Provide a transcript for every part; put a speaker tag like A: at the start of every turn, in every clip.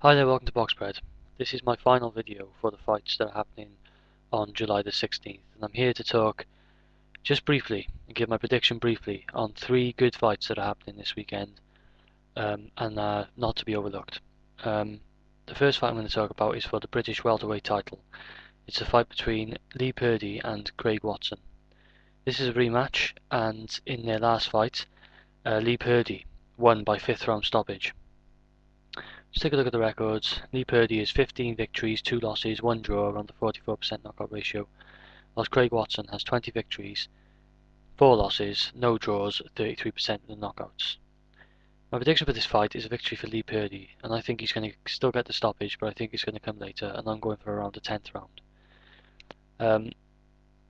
A: Hi there, welcome to BoxPred. This is my final video for the fights that are happening on July the 16th, and I'm here to talk just briefly and give my prediction briefly on 3 good fights that are happening this weekend and not to be overlooked. The first fight I'm going to talk about is for the British welterweight title. It's a fight between Lee Purdy and Craig Watson. This is a rematch, and in their last fight, Lee Purdy won by 5th round stoppage. Let's take a look at the records. Lee Purdy has 15 victories, 2 losses, 1 draw, around the 44% knockout ratio, whilst Craig Watson has 20 victories, 4 losses, no draws, 33% of the knockouts. My prediction for this fight is a victory for Lee Purdy, and I think he's going to still get the stoppage, but I think it's going to come later, and I'm going for around the 10th round.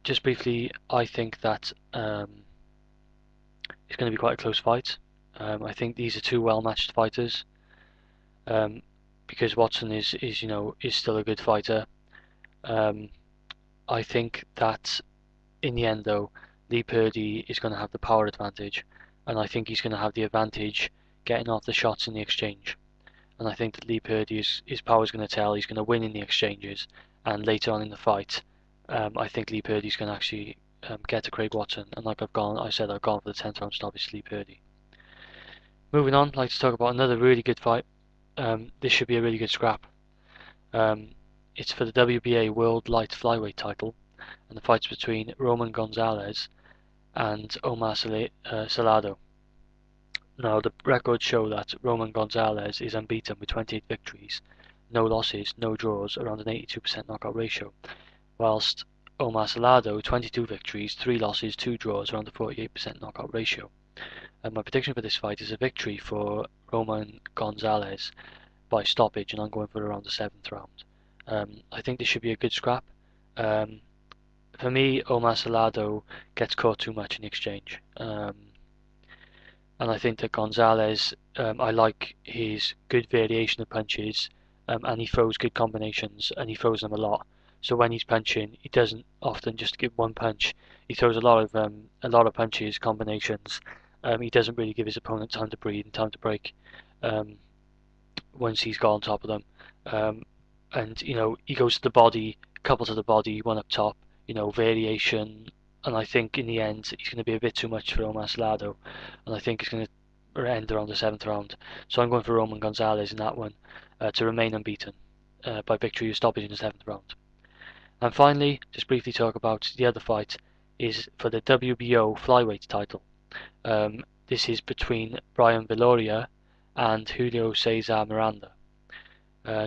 A: Just briefly, I think that it's going to be quite a close fight. I think these are 2 well-matched fighters. Because Watson is still a good fighter. I think that in the end though, Lee Purdy is going to have the power advantage, and I think he's going to have the advantage getting off the shots in the exchange. And I think that Lee Purdy his power is going to tell. He's going to win in the exchanges, and later on in the fight, I think Lee Purdy is going to actually get to Craig Watson. And like I've gone for the 10th round stoppage, Lee Purdy. Moving on, I'd like to talk about another really good fight. This should be a really good scrap. It's for the WBA World Light Flyweight title, and the fight's between Roman Gonzalez and Omar Salado. Now, the records show that Roman Gonzalez is unbeaten with 28 victories, no losses, no draws, around an 82% knockout ratio, whilst Omar Salado, 22 victories, 3 losses, 2 draws, around a 48% knockout ratio. And my prediction for this fight is a victory for Roman Gonzalez by stoppage, and I'm going for around the 7th round. I think this should be a good scrap. For me, Omar Salado gets caught too much in the exchange. And I think that Gonzalez, I like his good variation of punches, and he throws good combinations, and he throws them a lot. So when he's punching, he doesn't often just give one punch. He throws a lot of punches, combinations. He doesn't really give his opponent time to breathe and time to break once he's got on top of them. And he goes to the body, couple to the body, one up top, variation. And I think in the end he's going to be a bit too much for Omar Salado, and I think it's going to end around the 7th round. So I'm going for Roman Gonzalez in that one to remain unbeaten by victory or stoppage in the 7th round. And finally, just briefly talk about the other fight is for the WBO flyweight title. This is between Brian Viloria and Julio Cesar Miranda.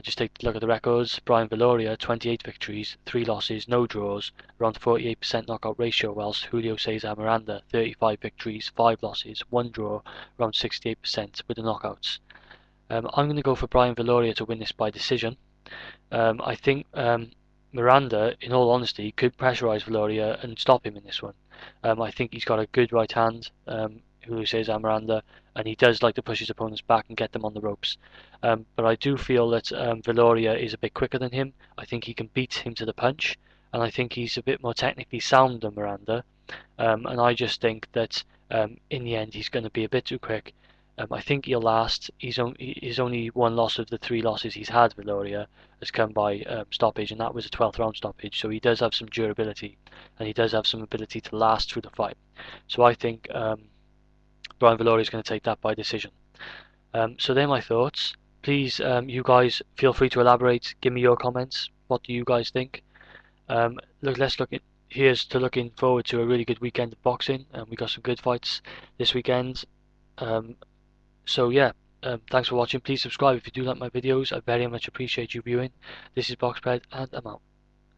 A: Just take a look at the records. Brian Viloria, 28 victories, 3 losses, no draws, around 48% knockout ratio, whilst Julio Cesar Miranda, 35 victories, 5 losses, 1 draw, around 68% with the knockouts. I'm going to go for Brian Viloria to win this by decision. I think Miranda, in all honesty, could pressurise Viloria and stop him in this one. I think he's got a good right hand, Julio Cesar Miranda, and he does like to push his opponents back and get them on the ropes. But I do feel that Viloria is a bit quicker than him. I think he can beat him to the punch, and I think he's a bit more technically sound than Miranda. And I just think that in the end he's going to be a bit too quick. I think he'll last. His only 1 loss of the 3 losses he's had, Viloria, has come by stoppage, and that was a 12th round stoppage. So he does have some durability, and he does have some ability to last through the fight. So I think Brian Viloria is going to take that by decision. So they're my thoughts. Please, you guys, feel free to elaborate. Give me your comments. What do you guys think? Here's to looking forward to a really good weekend of boxing, and we got some good fights this weekend. So yeah, thanks for watching. Please subscribe if you do like my videos. I very much appreciate you viewing. This is BoxPred, and I'm out.